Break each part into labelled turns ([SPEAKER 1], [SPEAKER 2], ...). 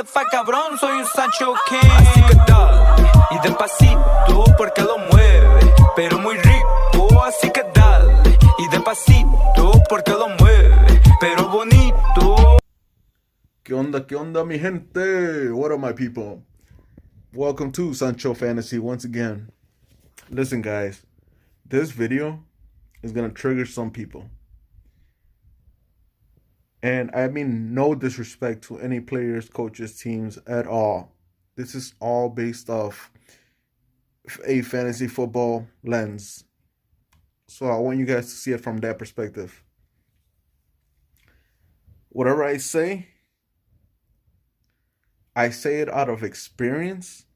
[SPEAKER 1] está cabrón, soy un Sancho King. Así que dale, y despacito, porque lo mueve, pero muy rico. Así que dale, y despacito, porque lo mueve, pero bonito.
[SPEAKER 2] ¿Qué onda, mi gente? What up, my people? Welcome to Sancho Fantasy once again. Listen, guys, this video is gonna trigger some people. And I mean no disrespect to any players, coaches, teams at all. This is all based off a fantasy football lens. So I want you guys to see it from that perspective. Whatever I say it out of experience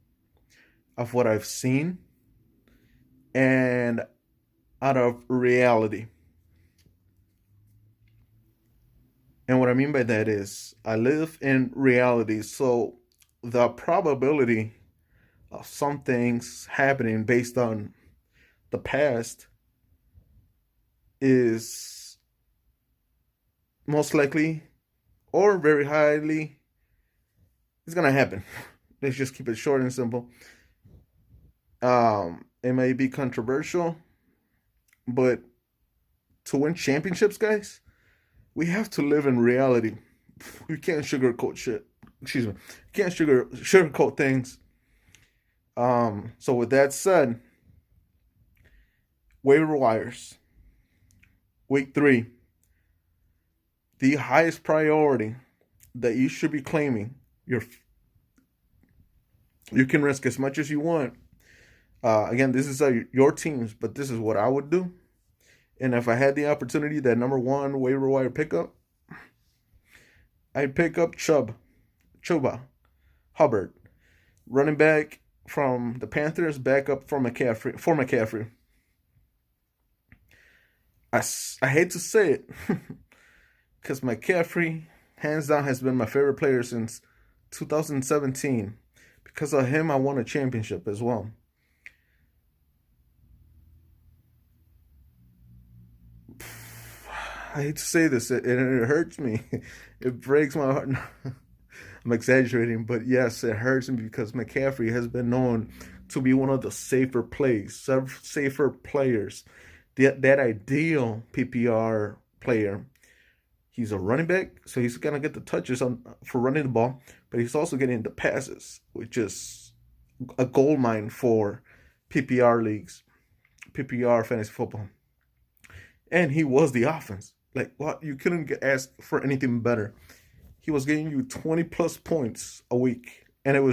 [SPEAKER 2] of what I've seen and out of reality. And what I mean by that is I live in reality, so the probability of some things happening based on the past is most likely or very highly it's gonna happen. Let's just keep it short and simple. It may be controversial, but to win championships, guys, we have to live in reality. We can't sugarcoat shit. Excuse me. Can't sugarcoat things. So with that said, waiver wires. Week 3. The highest priority that you should be claiming. You can risk as much as you want. Again, this is your teams, but this is what I would do. And if I had the opportunity, that number 1 waiver wire pickup, I'd pick up Chuba Hubbard, running back from the Panthers, back up for McCaffrey. I hate to say it, because McCaffrey, hands down, has been my favorite player since 2017. Because of him, I won a championship as well. I hate to say this, and it hurts me. It breaks my heart. I'm exaggerating, but yes, it hurts me because McCaffrey has been known to be one of the safer players. That ideal PPR player. He's a running back, so he's gonna get the touches for running the ball, but he's also getting the passes, which is a gold mine for PPR leagues, PPR fantasy football. And he was the offense. Like, what? You couldn't ask for anything better. He was getting you 20 plus points a week, and I don't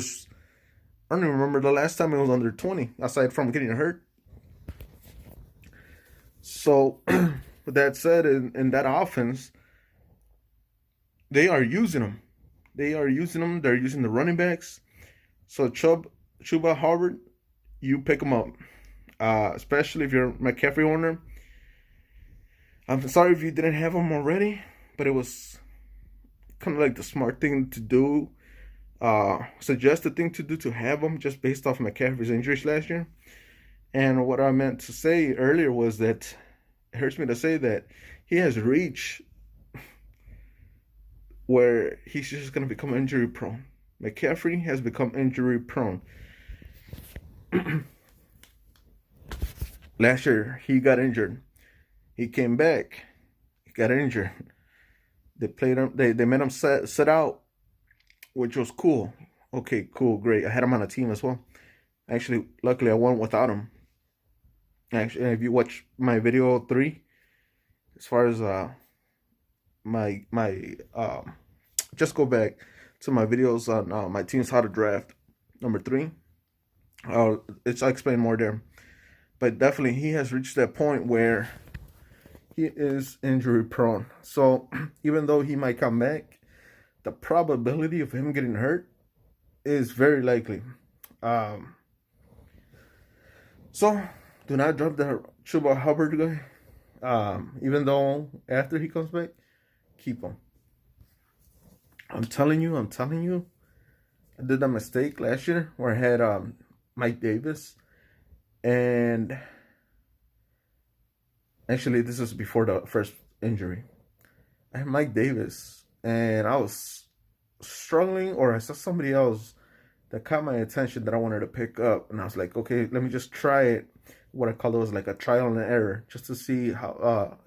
[SPEAKER 2] even remember the last time it was under 20, aside from getting hurt. So, with that said, in that offense, they are using him. They're using the running backs. So Chuba Hubbard, you pick him up. Especially if you're a McCaffrey owner. I'm sorry if you didn't have him already, but it was kind of like the smart thing to do. Suggested thing to do to have him just based off McCaffrey's injuries last year. And what I meant to say earlier was that it hurts me to say that he has reached where he's just going to become injury prone. McCaffrey has become injury prone. Last year, he got injured. He came back. He got injured. They played him. They made him sit out, which was cool. Okay, cool, great. I had him on a team as well. Actually, luckily, I won without him. Actually, if you watch my video 3, as far as my just go back to my videos on my teams how to draft number 3. I explain more there, but definitely he has reached that point where he is injury prone. So even though he might come back, the probability of him getting hurt is very likely. So do not drop the Chuba Hubbard guy. Even though after he comes back, keep him. I'm telling you, I did that mistake last year where I had Mike Davis, and actually this was before the first injury. I had Mike Davis, and I was struggling, or I saw somebody else that caught my attention that I wanted to pick up, and I was like, okay, let me just try it. What I call it was like a trial and error, just to see how,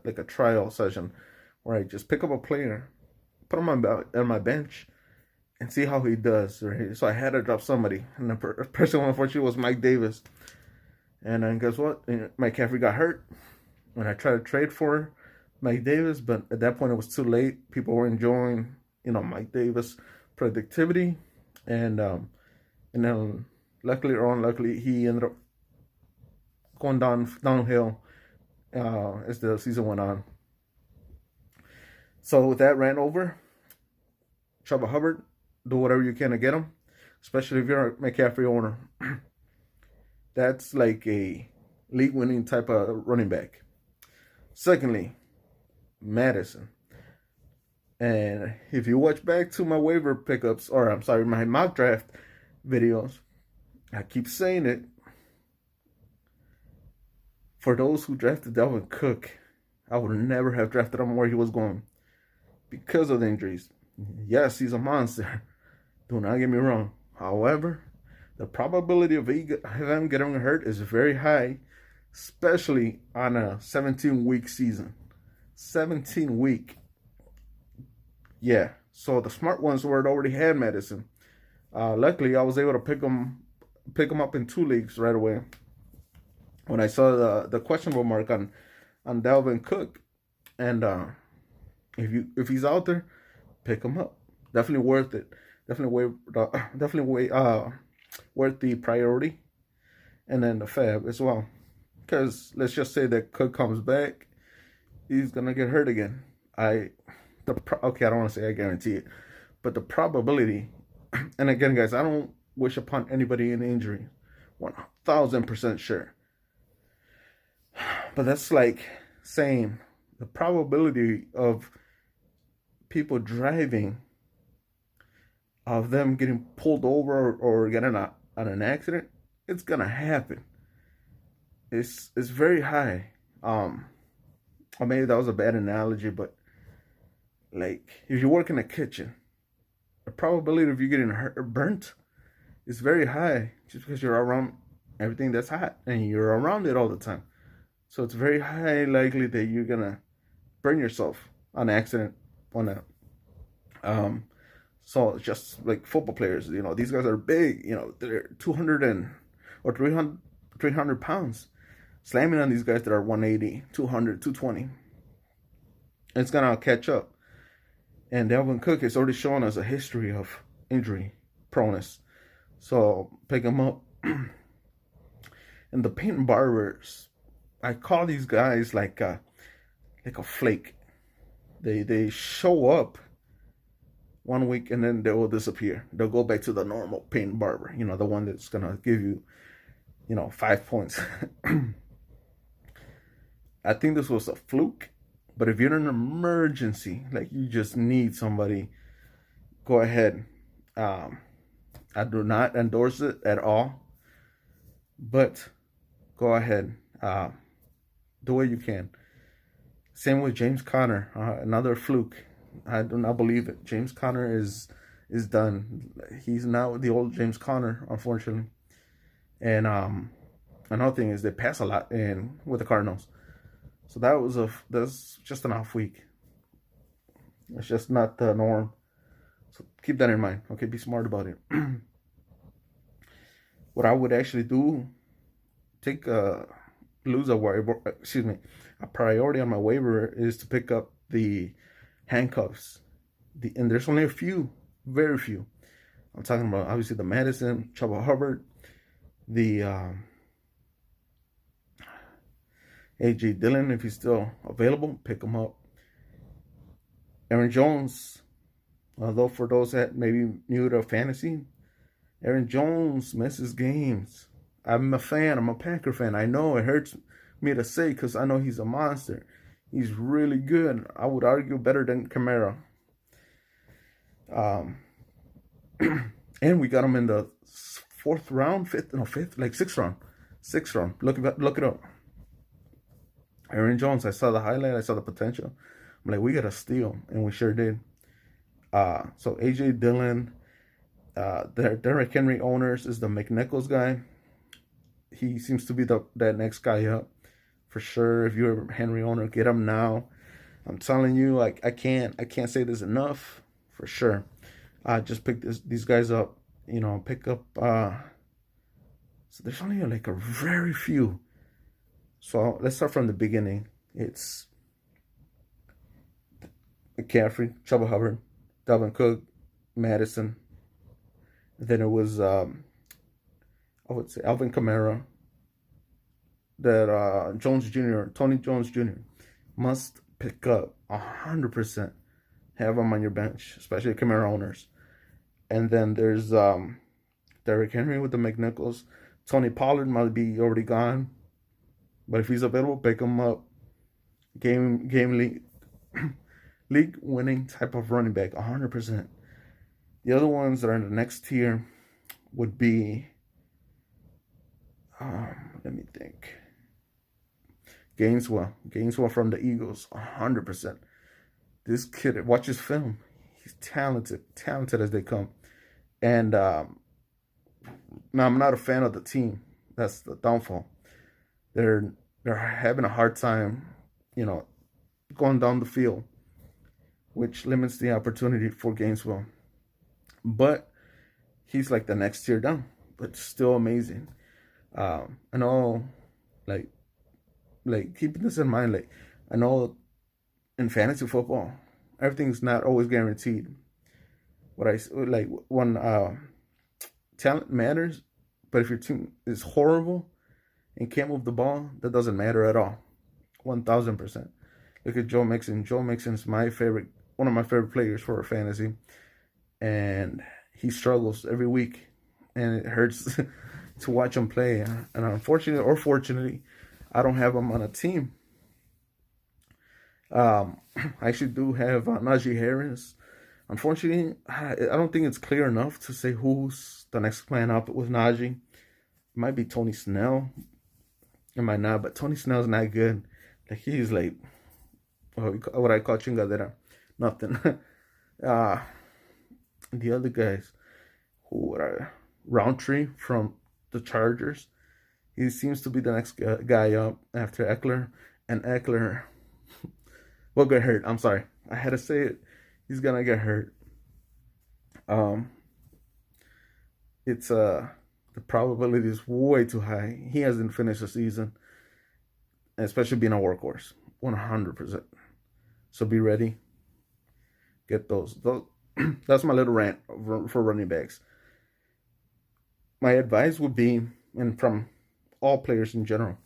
[SPEAKER 2] like a trial session, where I just pick up a player, put him on my bench, and see how he does. Right? So I had to drop somebody, and the person, unfortunately, was Mike Davis. And then guess what? Mike McCaffrey got hurt when I tried to trade for Mike Davis, but at that point it was too late. People were enjoying, Mike Davis' productivity, and then luckily he ended up going downhill as the season went on. So with that ran over, Chuba Hubbard, do whatever you can to get him, especially if you're a McCaffrey owner. That's like a league-winning type of running back. Secondly, Madison. And if you watch back to my waiver pickups, or I'm sorry, my mock draft videos, I keep saying it. For those who drafted Dalvin Cook, I would never have drafted him where he was going because of the injuries. Yes, he's a monster. Do not get me wrong. However, the probability of him getting hurt is very high, especially on a 17-week season. 17-week. Yeah. So the smart ones were already had Madison. Luckily, I was able to pick him up in 2 leagues right away. When I saw the questionable mark on Dalvin Cook, and if he's out there, pick him up. Definitely worth it. Definitely worth the priority, and then the fab as well. Because let's just say that Cook comes back, he's gonna get hurt again. I don't want to say I guarantee it, but the probability, and again, guys, I don't wish upon anybody an injury, 1,000% sure. But that's like saying the probability of people driving, of them getting pulled over or getting on an accident, it's gonna happen. It's very high. Or maybe that was a bad analogy, but like if you work in a kitchen, the probability of you getting hurt or burnt is very high, just because you're around everything that's hot and you're around it all the time. So it's very high likely that you're gonna burn yourself on accident on that. So it's just like football players, these guys are big, they're 200 or 300 pounds. Slamming on these guys that are 180, 200, 220. It's gonna catch up. And Dalvin Cook has already shown us a history of injury proneness. So pick him up. And the paint barbers, I call these guys like a flake. They show up 1 week and then they will disappear. They'll go back to the normal paint barber, the one that's gonna give you, 5 points. I think this was a fluke, but if you're in an emergency, like you just need somebody, go ahead. I do not endorse it at all, but go ahead. Do what you can. Same with James Conner, another fluke. I do not believe it. James Conner is done. He's not the old James Conner, unfortunately. And another thing is they pass a lot with the Cardinals. So that's just an off week. It's just not the norm. So keep that in mind. Okay, be smart about it. What I would actually do, lose a priority on my waiver is to pick up the handcuffs. And there's only a few, very few. I'm talking about obviously the Madison, Chuba Hubbard, the A.J. Dillon, if he's still available, pick him up. Aaron Jones, although for those that maybe new to fantasy, Aaron Jones misses games. I'm a fan. I'm a Packer fan. I know it hurts me to say because I know he's a monster. He's really good. I would argue better than Kamara. And we got him in the sixth round. Look it up. Aaron Jones, I saw the highlight. I saw the potential. I'm like, we got to steal, and we sure did. So AJ Dillon, their Derrick Henry owners is the McNichols guy. He seems to be that next guy up for sure. If you're a Henry owner, get him now. I'm telling you, like I can't say this enough for sure. Just pick these guys up. Pick up. So there's only like a very few. So let's start from the beginning. It's McCaffrey, Chuba Hubbard, Dalvin Cook, Madison. Then it was I would say Alvin Kamara. That Jones Jr., Tony Jones Jr. must pick up 100%. Have them on your bench, especially Kamara owners. And then there's Derrick Henry with the McNichols. Tony Pollard might be already gone, but if he's available, pick him up. Game league winning type of running back, 100%. The other ones that are in the next tier would be, let me think. Gaineswell from the Eagles, 100%. This kid, watch his film. He's talented as they come. And now I'm not a fan of the team. That's the downfall. They're having a hard time, going down the field, which limits the opportunity for Gainesville. But he's like the next tier down, but still amazing. I know, like keeping this in mind, like I know in fantasy football, everything's not always guaranteed. What I like when talent matters, but if your team is horrible and can't move the ball, that doesn't matter at all. 1,000%. Look at Joe Mixon. Joe Mixon's one of my favorite players for fantasy, and he struggles every week, and it hurts to watch him play. And unfortunately or fortunately, I don't have him on a team. I actually do have Najee Harris. Unfortunately, I don't think it's clear enough to say who's the next man up with Najee. It might be Tony Snell. It might not, but Tony Snell's not good. Like he's like what I call chingadera, nothing. The other guys who are Roundtree from the Chargers. He seems to be the next guy up after Eckler, and Eckler will get hurt. I'm sorry, I had to say it. He's gonna get hurt. It's the probability is way too high. He hasn't finished the season, especially being a workhorse, 100%. So be ready. Get those. That's my little rant for running backs. My advice would be, and from all players in general,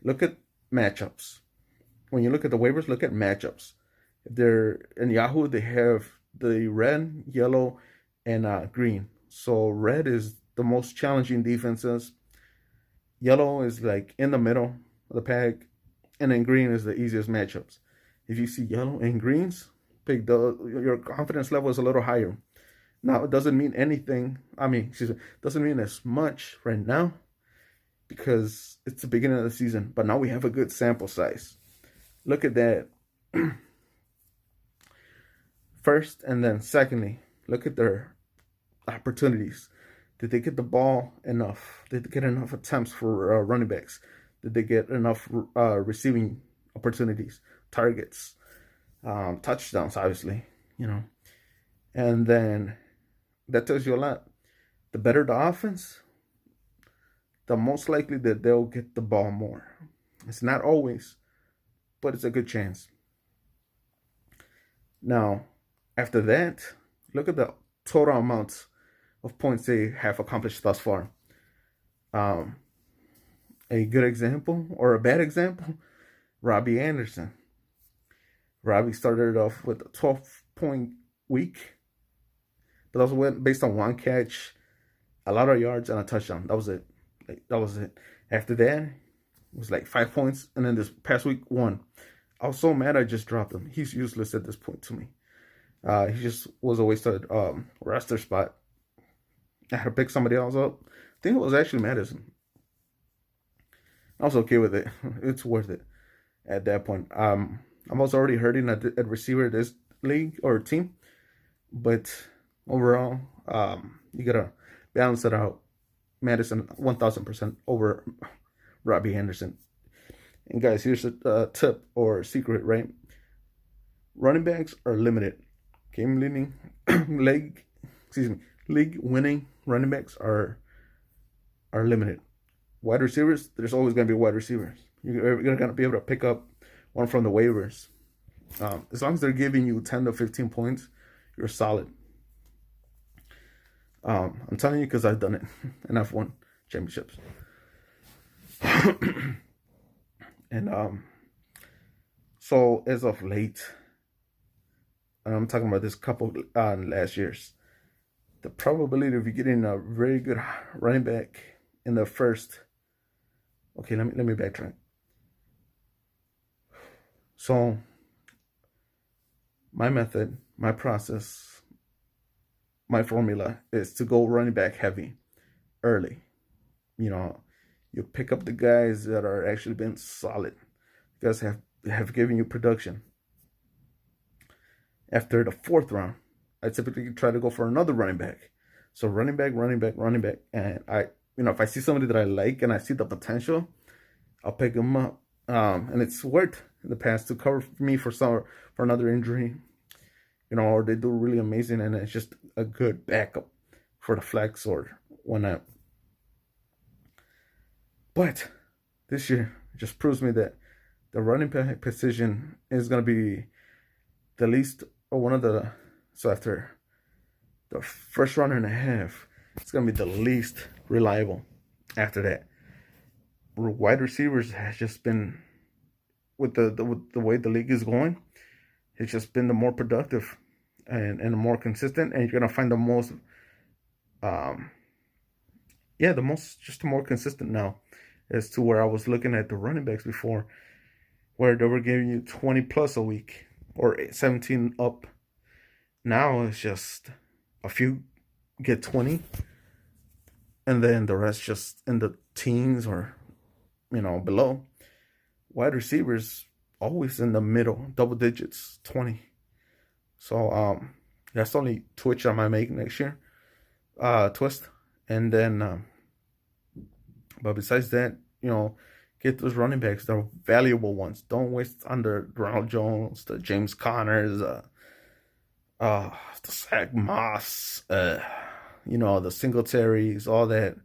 [SPEAKER 2] look at matchups. When you look at the waivers, look at matchups. If they're in Yahoo, they have the red, yellow, and green. So red is the most challenging defenses. Yellow is like in the middle of the pack, and then green is the easiest matchups. If you see yellow and greens, your confidence level is a little higher. Now, it doesn't mean anything. Doesn't mean as much right now because it's the beginning of the season. But now we have a good sample size. Look at that. First, and then secondly, look at their opportunities. Did they get the ball enough? Did they get enough attempts for running backs? Did they get enough receiving opportunities, targets, touchdowns, obviously, And then that tells you a lot. The better the offense, the most likely that they'll get the ball more. It's not always, but it's a good chance. Now, after that, look at the total amount of points they have accomplished thus far. A good example or a bad example, Robbie Anderson. Robbie started off with a 12-point week, but that was based on one catch, a lot of yards, and a touchdown. That was it. After that, it was like 5 points, and then this past week, 1. I was so mad I just dropped him. He's useless at this point to me. He just was a wasted roster spot. I had to pick somebody else up. I think it was actually Madison. I was okay with it. It's worth it at that point. I was already hurting at receiver this league or team, But overall, you gotta balance it out. Madison 1,000% over Robbie Anderson. And guys, here's a tip or secret, right? Running backs are limited. Game leading league winning running backs are limited. Wide receivers, there's always gonna be wide receivers. You're gonna be able to pick up one from the waivers. As long as they're giving you 10 to 15 points, you're solid. I'm telling you because I've done it and I've won championships. And so as of late, and I'm talking about this couple last years, the probability of you getting a very good running back in the first. Okay, let me backtrack. So my method, my process, my formula is to go running back heavy early. You pick up the guys that are actually been solid. You guys have given you production. After the fourth round, I typically try to go for another running back. So running back, and if I see somebody that I like and I see the potential, I'll pick them up. And it's worked in the past to cover me for another injury, or they do really amazing, and it's just a good backup for the flex or whatnot. But this year just proves me that the running back position is going to be the least, or one of the, so after the first round and a half, it's going to be the least reliable after that. Wide receivers has just been, with the way the league is going, it's just been the more productive and the more consistent, and you're going to find the most, the more consistent now, as to where I was looking at the running backs before, where they were giving you 20 plus a week or 17 up. Now it's just a few get 20, and then the rest just in the teens or below. Wide receivers always in the middle, double digits, 20. So that's the only twitch I might make next year, twist, and then. But besides that, get those running backs, the valuable ones. Don't waste on the Ronald Jones, the James Connors, the Zach Moss, the Singletaries, all that.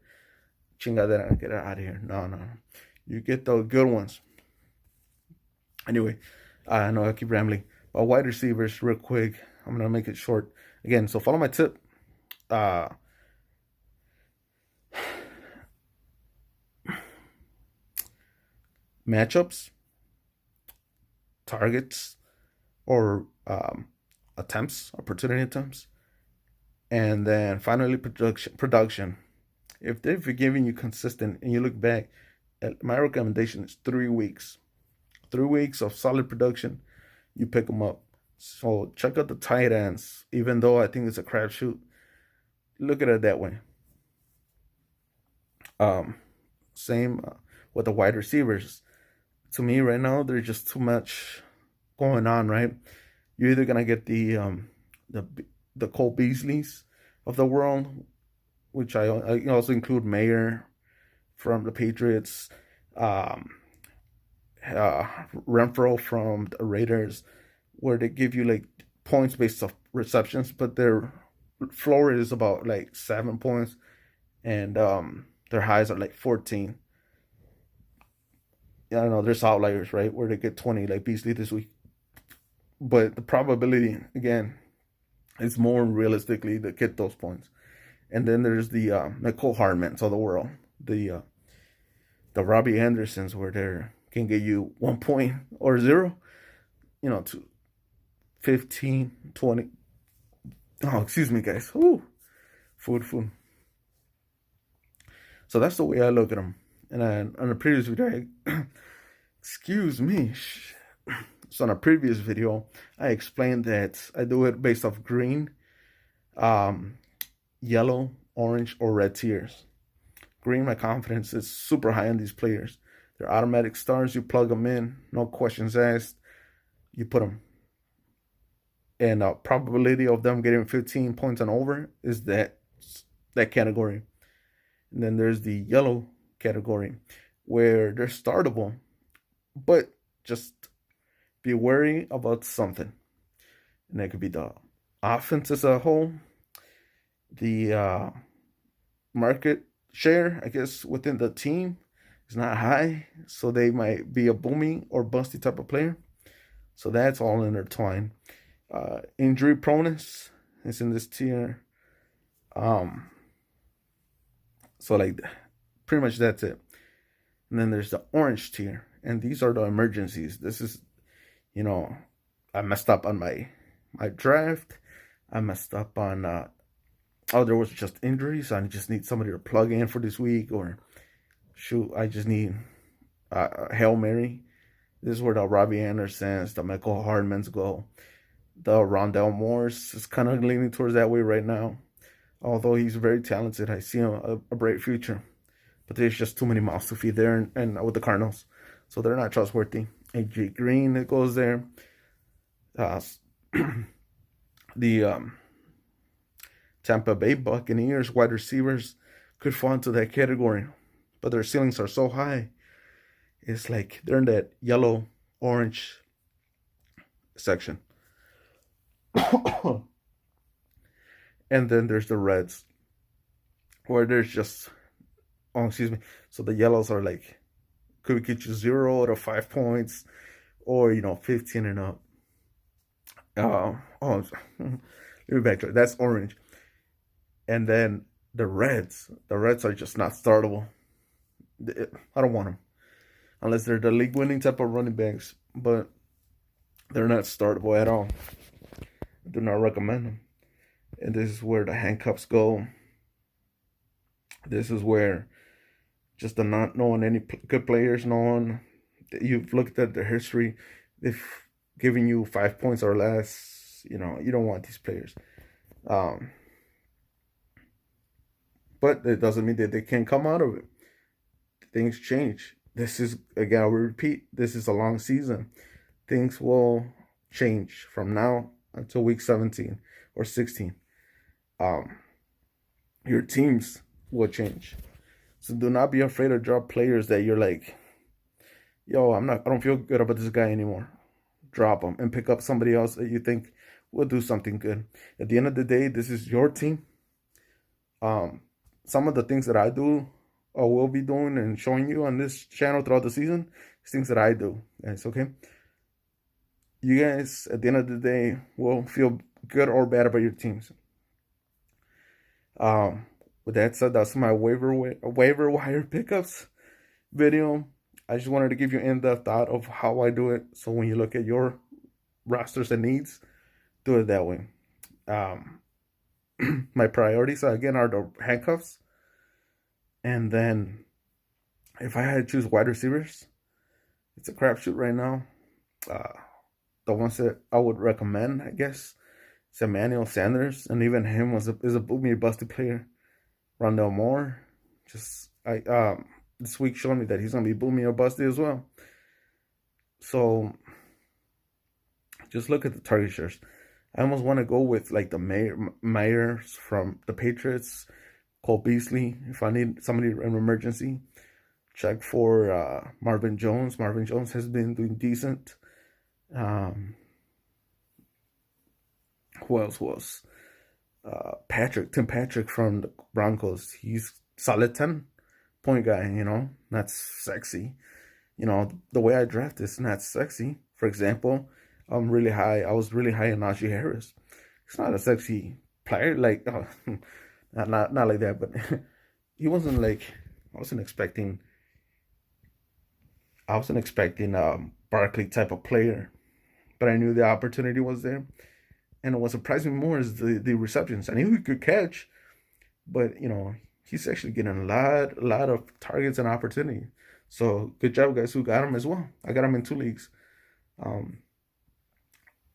[SPEAKER 2] Chingadera, get out of here. No. You get the good ones. Anyway, I know I keep rambling. But wide receivers, real quick. I'm going to make it short. Again, so follow my tip. Matchups, targets, or opportunity attempts, and then finally production. If they've giving you consistent, and you look back, my recommendation is 3 weeks. 3 weeks of solid production, you pick them up. So check out the tight ends, even though I think it's a crapshoot. Look at it that way. Same with the wide receivers. To me, right now, there's just too much going on. Right, you're either gonna get the Cole Beasleys of the world, which I also include Mayer from the Patriots, Renfro from the Raiders, where they give you like points based off receptions, but their floor is about like 7 points, and their highs are like 14. I don't know, there's outliers, right, where they get 20, like Beasley this week. But the probability, again, is more realistically to get those points. And then there's the Nicole Hardmans of the world, the Robbie Andersons, where they can get you 1 point or 0, to 15, 20. Oh, excuse me, guys. Ooh, food. So that's the way I look at them. And on a previous video, excuse me. So on a previous video, I explained that I do it based off green, yellow, orange, or red tiers. Green, my confidence is super high in these players. They're automatic stars. You plug them in, no questions asked. You put them. and probability of them getting 15 points and over is that category. And then there's the yellow category where they're startable, but just be wary about something. And that could be the offense as a whole, the market share, I guess, within the team is not high, so they might be a booming or busty type of player. So that's all intertwined. Injury proneness is in this tier. So like pretty much that's it. And then there's the orange tier, and these are the emergencies. This is, I messed up on my draft. I messed up on there was just injuries. I just need somebody to plug in for this week, or shoot, I just need a Hail Mary. This is where the Robbie Andersons, the Michael Hardmans go. The Rondell Moores is kind of leaning towards that way right now. Although he's very talented, I see him a bright future. But there's just too many mouths to feed there and with the Cardinals. So they're not trustworthy. AJ Green that goes there. The Tampa Bay Buccaneers wide receivers could fall into that category. But their ceilings are so high. It's like they're in that yellow, orange section. And then there's the reds, where there's just, so the yellows are like, could get you 0 to 5 points, or 15 and up. Let me backtrack. That's orange. And then the reds are just not startable. I don't want them unless they're the league winning type of running backs, but they're not startable at all. I do not recommend them. And this is where the handcuffs go. This is where just the not knowing any good players, knowing that you've looked at their history, they've given you 5 points or less. You don't want these players. But it doesn't mean that they can't come out of it. Things change. This is, again, I will repeat, this is a long season. Things will change from now until week 17 or 16. Your teams will change. So do not be afraid to drop players that you're like, yo, I don't feel good about this guy anymore. Drop them and pick up somebody else that you think will do something good. At the end of the day, this is your team. Some of the things that I do or will be doing and showing you on this channel throughout the season is things that I do. Guys, okay? You guys, at the end of the day, will feel good or bad about your teams. With that said, that's my waiver wire pickups video. I just wanted to give you an in-depth thought of how I do it. So when you look at your rosters and needs, do it that way. My priorities, again, are the handcuffs. And then if I had to choose wide receivers, it's a crapshoot right now. The ones that I would recommend, I guess, is Emmanuel Sanders. And even him is a boomy busty player. Rondell Moore, this week showed me that he's going to be boomy or busty as well. So just look at the target shares. I almost want to go with like the Myers from the Patriots, Cole Beasley. If I need somebody in emergency, check for Marvin Jones. Marvin Jones has been doing decent. Who else was? Tim Patrick from the Broncos. He's solid 10-point guy, That's sexy. The way I draft is not sexy. For example, I was really high on Najee Harris. It's not a sexy player, like not like that, but he wasn't like, I wasn't expecting Barkley type of player, but I knew the opportunity was there. And what surprised me more is the receptions. I knew he could catch, but he's actually getting a lot of targets and opportunity. So good job, guys, who got him as well. I got him in 2 leagues.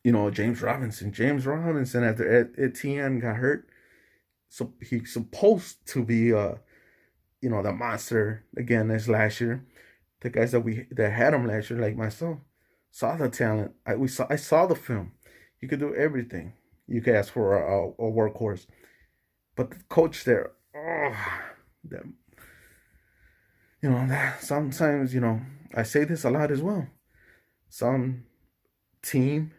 [SPEAKER 2] James Robinson after Etienne got hurt, so he's supposed to be the monster again as last year. The guys that had him last year, like myself, saw the talent. I saw the film. He could do everything. You could ask for a workhorse. But the coach there, them. Sometimes, I say this a lot as well. Some team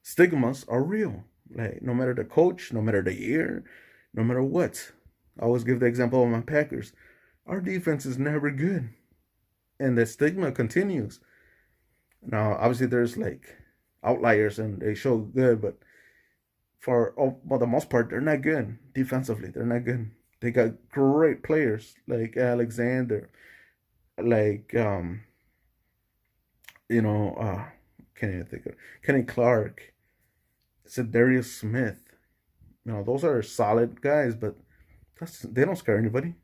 [SPEAKER 2] stigmas are real. Like, no matter the coach, no matter the year, no matter what. I always give the example of my Packers. Our defense is never good. And the stigma continues. Now, obviously, there's like outliers and they show good, but for the most part, they're not good defensively. They're not good. They got great players like Alexander, like can't even think of Kenny Clark, Darius Smith. Those are solid guys, but they don't scare anybody.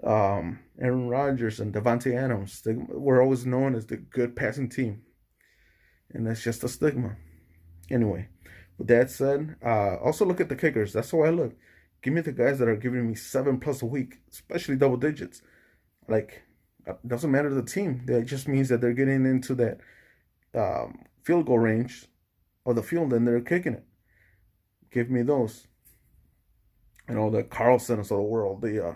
[SPEAKER 2] Aaron Rodgers and Devontae Adams, they were always known as the good passing team, and that's just a stigma. Anyway, with that said, also look at the kickers. That's how I look. Give me the guys that are giving me 7+ a week, especially double digits. Like, it doesn't matter the team. That just means that they're getting into that field goal range of the field and they're kicking it. Give me those. The Carlsons of the world, the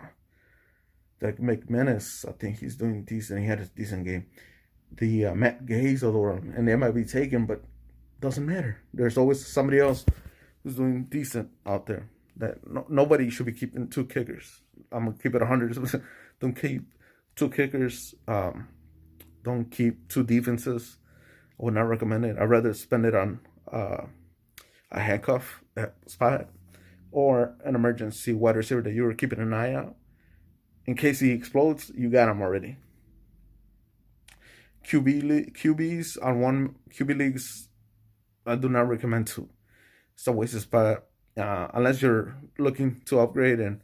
[SPEAKER 2] McManus, I think he's doing decent. He had a decent game. The Matt Gays of the world, and they might be taken, but doesn't matter. There's always somebody else who's doing decent out there. That nobody should be keeping 2 kickers. I'm gonna keep it 100. Don't keep 2 kickers. Don't keep 2 defenses. I would not recommend it. I'd rather spend it on a handcuff spot or an emergency wide receiver that you were keeping an eye out. In case he explodes, you got him already. QBs on one QB leagues, I do not recommend 2. It's a waste of spot unless you're looking to upgrade. And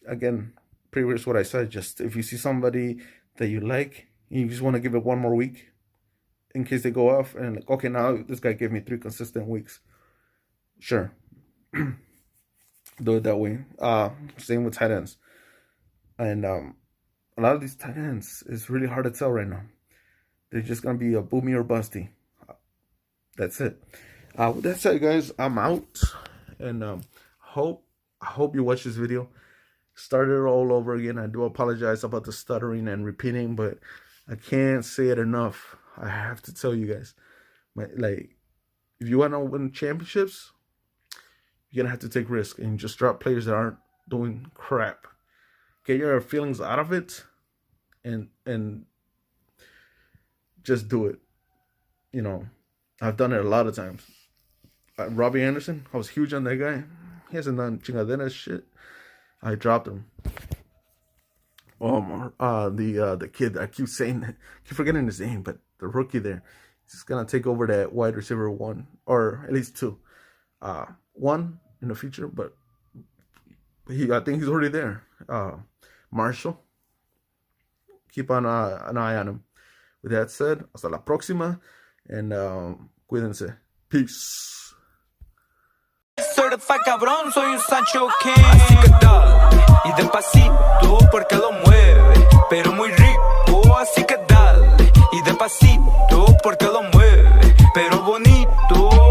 [SPEAKER 2] again, previous what I said, just if you see somebody that you like, you just want to give it 1 more week in case they go off and like, okay, now this guy gave me 3 consistent weeks. Sure. Do it that way. Same with tight ends. And a lot of these tight ends, it's really hard to tell right now. They're just going to be a boomy or busty. That's it. With that said, guys, I'm out. And I hope you watch this video. Started it all over again. I do apologize about the stuttering and repeating, but I can't say it enough. I have to tell you guys. If you want to win championships, you're going to have to take risks and just drop players that aren't doing crap. Get your feelings out of it and just do it. I've done it a lot of times. Robbie Anderson, I was huge on that guy. He hasn't done chingadera shit. I dropped him. The kid, I keep forgetting his name, but the rookie there, he's gonna take over that wide receiver 1, or at least 2. 1 in the future, but I think he's already there. Marshall, keep an eye on him. With that said, hasta la próxima, and cuídense. Peace.
[SPEAKER 1] Certified cabrón, soy un Sancho King. Así que dale, y despacito, porque lo mueve, pero muy rico, así que dale, y despacito.